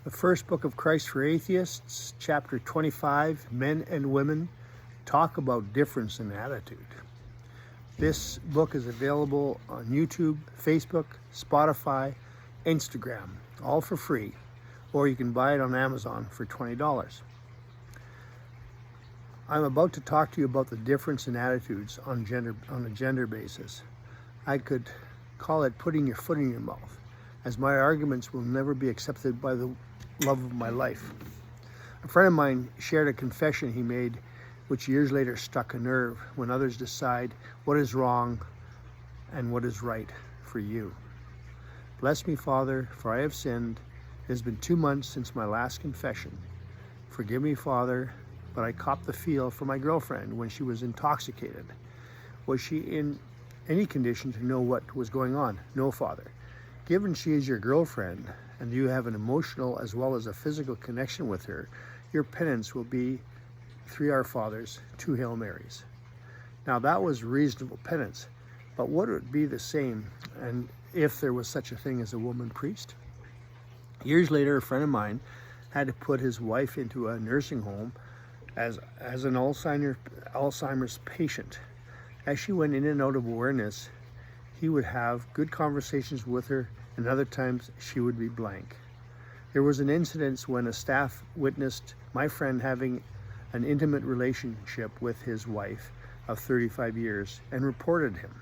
The first book of Christ for Atheists, chapter 25, Men and Women Talk About Difference in Attitude. This book is available on YouTube, Facebook, Spotify, Instagram, all for free, or you can buy it on Amazon for $20. I'm about to talk to you about the difference in attitudes on a gender basis. I could call it putting your foot in your mouth, as my arguments will never be accepted by the love of my life. A friend of mine shared a confession he made, which years later struck a nerve when others decide what is wrong and what is right for you. Bless me, Father, for I have sinned. It has been 2 months since my last confession. Forgive me, Father, but I copped the feel for my girlfriend when she was intoxicated. Was she in any condition to know what was going on? No, Father. Given she is your girlfriend, and you have an emotional as well as a physical connection with her, your penance will be 3 Our Fathers, 2 Hail Marys. Now that was reasonable penance, but would it be the same and if there was such a thing as a woman priest? Years later, a friend of mine had to put his wife into a nursing home as an Alzheimer's patient. As she went in and out of awareness, he would have good conversations with her, and other times she would be blank. There was an incident when a staff witnessed my friend having an intimate relationship with his wife of 35 years and reported him.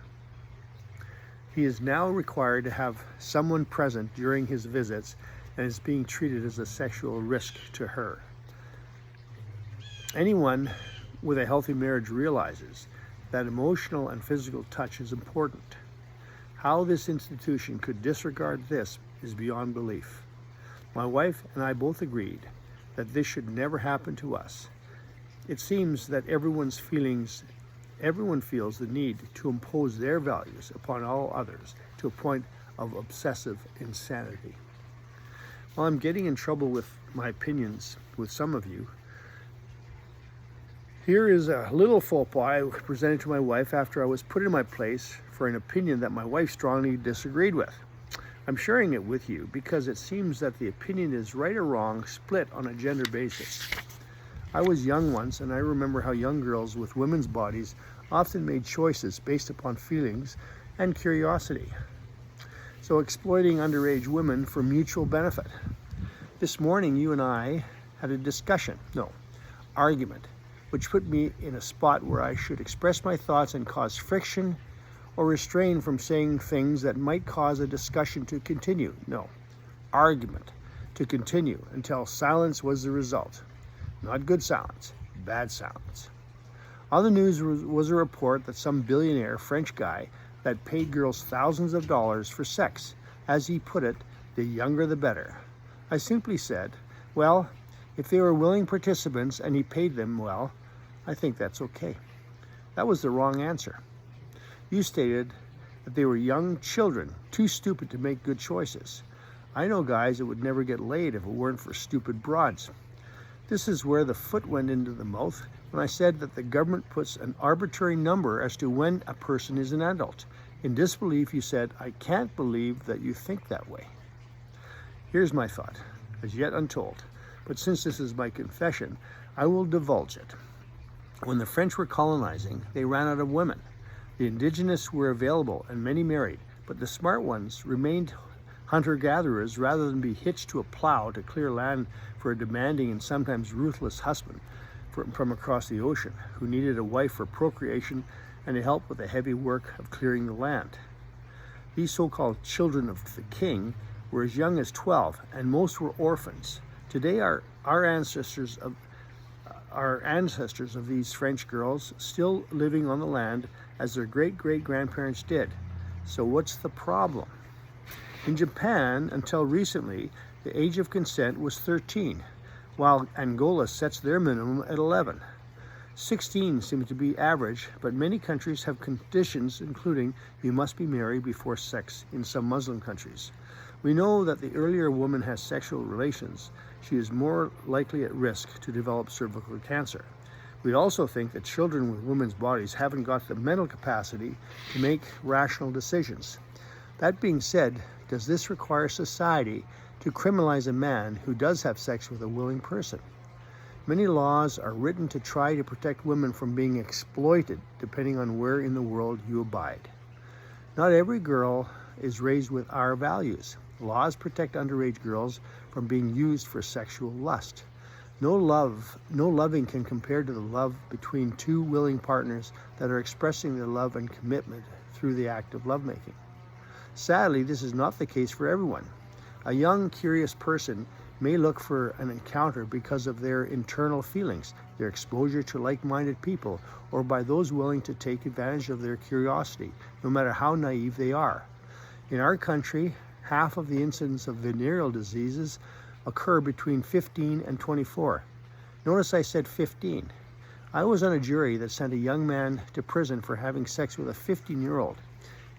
He is now required to have someone present during his visits and is being treated as a sexual risk to her. Anyone with a healthy marriage realizes that emotional and physical touch is important. How this institution could disregard this is beyond belief. My wife and I both agreed that this should never happen to us. It seems that everyone feels the need to impose their values upon all others to a point of obsessive insanity. While I'm getting in trouble with my opinions with some of you, here is a little faux pas I presented to my wife after I was put in my place for an opinion that my wife strongly disagreed with. I'm sharing it with you because it seems that the opinion is right or wrong, split on a gender basis. I was young once, and I remember how young girls with women's bodies often made choices based upon feelings and curiosity, so exploiting underage women for mutual benefit. This morning, you and I had a argument, which put me in a spot where I should express my thoughts and cause friction or refrain from saying things that might cause a discussion to continue. No, argument to continue until silence was the result. Not good silence, bad silence. On the news was a report that some billionaire French guy that paid girls thousands of dollars for sex. As he put it, the younger the better. I simply said, well, if they were willing participants and he paid them well, I think that's okay. That was the wrong answer. You stated that they were young children, too stupid to make good choices. I know guys that would never get laid if it weren't for stupid broads. This is where the foot went into the mouth when I said that the government puts an arbitrary number as to when a person is an adult. In disbelief, you said, I can't believe that you think that way. Here's my thought, as yet untold. But since this is my confession, I will divulge it. When the French were colonizing, they ran out of women. The indigenous were available and many married, but the smart ones remained hunter-gatherers rather than be hitched to a plow to clear land for a demanding and sometimes ruthless husband from across the ocean, who needed a wife for procreation and to help with the heavy work of clearing the land. These so-called children of the king were as young as 12, and most were orphans. Today, our ancestors of these French girls still living on the land as their great-great-grandparents did. So what's the problem? In Japan, until recently, the age of consent was 13, while Angola sets their minimum at 11. 16 seems to be average, but many countries have conditions including you must be married before sex in some Muslim countries. We know that the earlier a woman has sexual relations, she is more likely at risk to develop cervical cancer. We also think that children with women's bodies haven't got the mental capacity to make rational decisions. That being said, does this require society to criminalize a man who does have sex with a willing person. Many laws are written to try to protect women from being exploited, depending on where in the world you abide. Not every girl is raised with our values. Laws protect underage girls from being used for sexual lust. No loving can compare to the love between two willing partners that are expressing their love and commitment through the act of lovemaking. Sadly, this is not the case for everyone. A young, curious person may look for an encounter because of their internal feelings, their exposure to like-minded people, or by those willing to take advantage of their curiosity, no matter how naive they are. In our country, half of the incidents of venereal diseases occur between 15 and 24. Notice I said 15. I was on a jury that sent a young man to prison for having sex with a 15-year-old.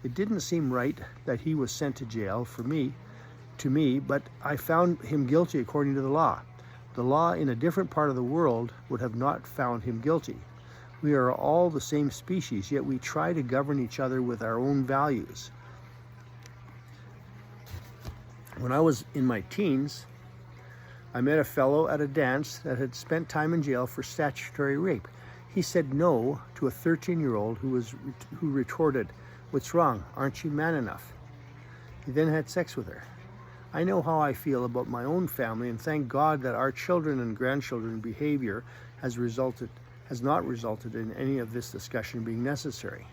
It didn't seem right that he was sent to jail to me, but I found him guilty according to the law. The law in a different part of the world would have not found him guilty. We are all the same species, yet we try to govern each other with our own values. When I was in my teens, I met a fellow at a dance that had spent time in jail for statutory rape. He said no to a 13-year-old who retorted, "What's wrong? Aren't you man enough?" He then had sex with her. I know how I feel about my own family, and thank God that our children and grandchildren's behavior has not resulted in any of this discussion being necessary.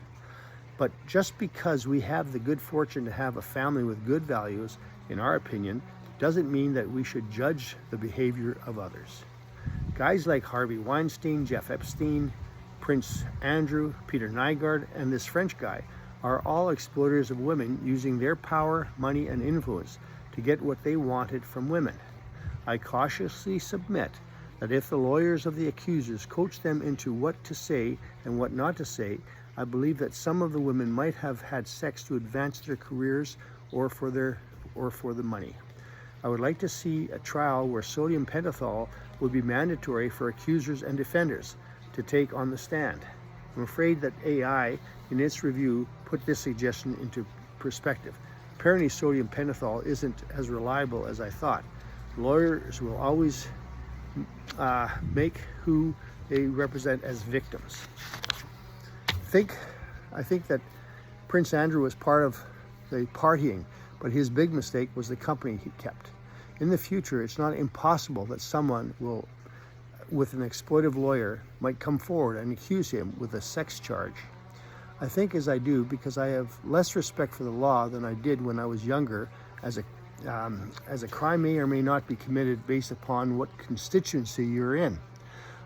But just because we have the good fortune to have a family with good values, in our opinion, doesn't mean that we should judge the behavior of others. Guys like Harvey Weinstein, Jeff Epstein, Prince Andrew, Peter Nygard, and this French guy are all exploiters of women using their power, money, and influence to get what they wanted from women. I cautiously submit that if the lawyers of the accusers coached them into what to say and what not to say, I believe that some of the women might have had sex to advance their careers or for the money. I would like to see a trial where sodium pentothal would be mandatory for accusers and defenders to take on the stand. I'm afraid that AI, in its review, put this suggestion into perspective. Apparently, sodium pentothal isn't as reliable as I thought. Lawyers will always make who they represent as victims. I think that Prince Andrew was part of the partying, but his big mistake was the company he kept. In the future, it's not impossible that someone with an exploitive lawyer might come forward and accuse him with a sex charge. I think as I do because I have less respect for the law than I did when I was younger, as a crime may or may not be committed based upon what constituency you're in.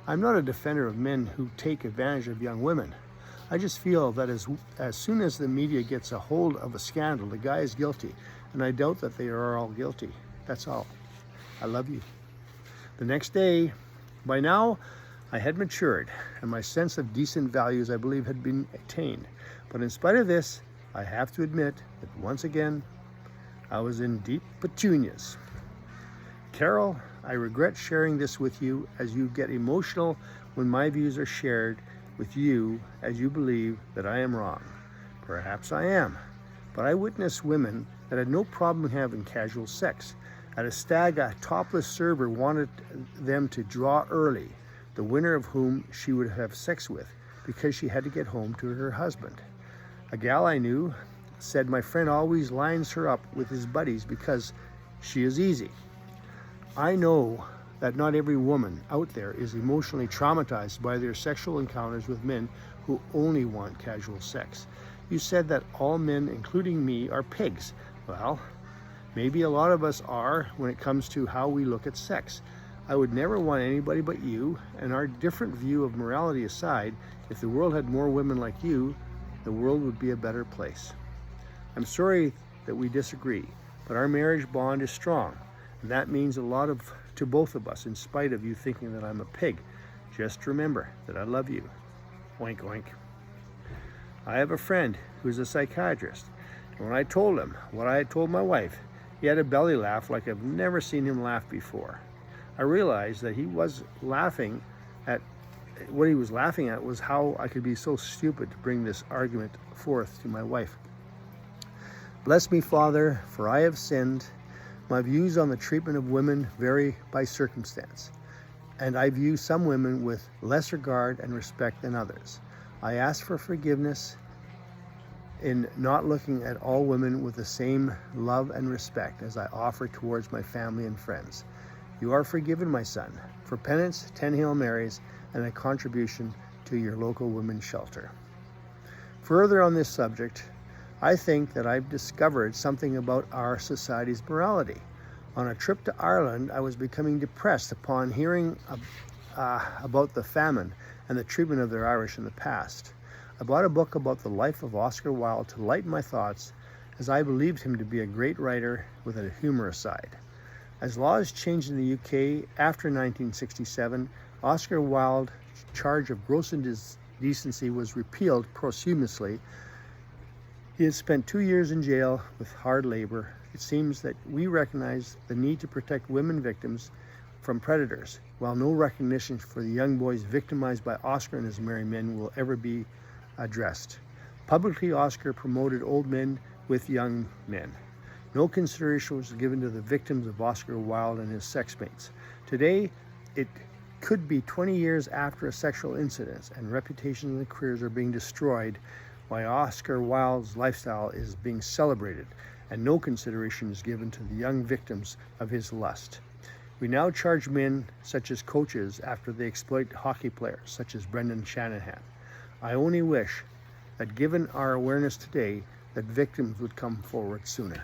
I'm not a defender of men who take advantage of young women. I just feel that as soon as the media gets a hold of a scandal, the guy is guilty, and I doubt that they are all guilty. That's all. I love you. The next day, by now, I had matured, and my sense of decent values, I believe, had been attained. But in spite of this, I have to admit that once again, I was in deep petunias. Carol, I regret sharing this with you, as you get emotional when my views are shared with you, as you believe that I am wrong. Perhaps I am, but I witnessed women that had no problem having casual sex. At a stag, a topless server wanted them to draw early, the winner of whom she would have sex with, because she had to get home to her husband. A gal I knew said my friend always lines her up with his buddies because she is easy. I know that not every woman out there is emotionally traumatized by their sexual encounters with men who only want casual sex. You said that all men, including me, are pigs. Well, maybe a lot of us are when it comes to how we look at sex. I would never want anybody but you, and our different view of morality aside, if the world had more women like you, the world would be a better place. I'm sorry that we disagree, but our marriage bond is strong, and that means a lot to both of us, in spite of you thinking that I'm a pig. Just remember that I love you. Oink, oink. I have a friend who's a psychiatrist, and when I told him what I had told my wife, he had a belly laugh like I've never seen him laugh before. I realized that what he was laughing at was how I could be so stupid to bring this argument forth to my wife. Bless me, Father, for I have sinned. My views on the treatment of women vary by circumstance, and I view some women with less regard and respect than others. I ask for forgiveness in not looking at all women with the same love and respect as I offer towards my family and friends. You are forgiven, my son. For penance, 10 Hail Marys and a contribution to your local women's shelter. Further on this subject, I think that I've discovered something about our society's morality. On a trip to Ireland, I was becoming depressed upon hearing about the famine and the treatment of their Irish in the past. I bought a book about the life of Oscar Wilde to lighten my thoughts, as I believed him to be a great writer with a humorous side. As laws changed in the UK after 1967, Oscar Wilde's charge of gross indecency was repealed posthumously. He has spent 2 years in jail with hard labor. It seems that we recognize the need to protect women victims from predators, while no recognition for the young boys victimized by Oscar and his merry men will ever be addressed. Publicly, Oscar promoted old men with young men. No consideration was given to the victims of Oscar Wilde and his sex mates. Today, it could be 20 years after a sexual incident, and reputations and careers are being destroyed while Oscar Wilde's lifestyle is being celebrated, and no consideration is given to the young victims of his lust. We now charge men such as coaches after they exploit hockey players such as Brendan Shanahan. I only wish that given our awareness today, that victims would come forward sooner.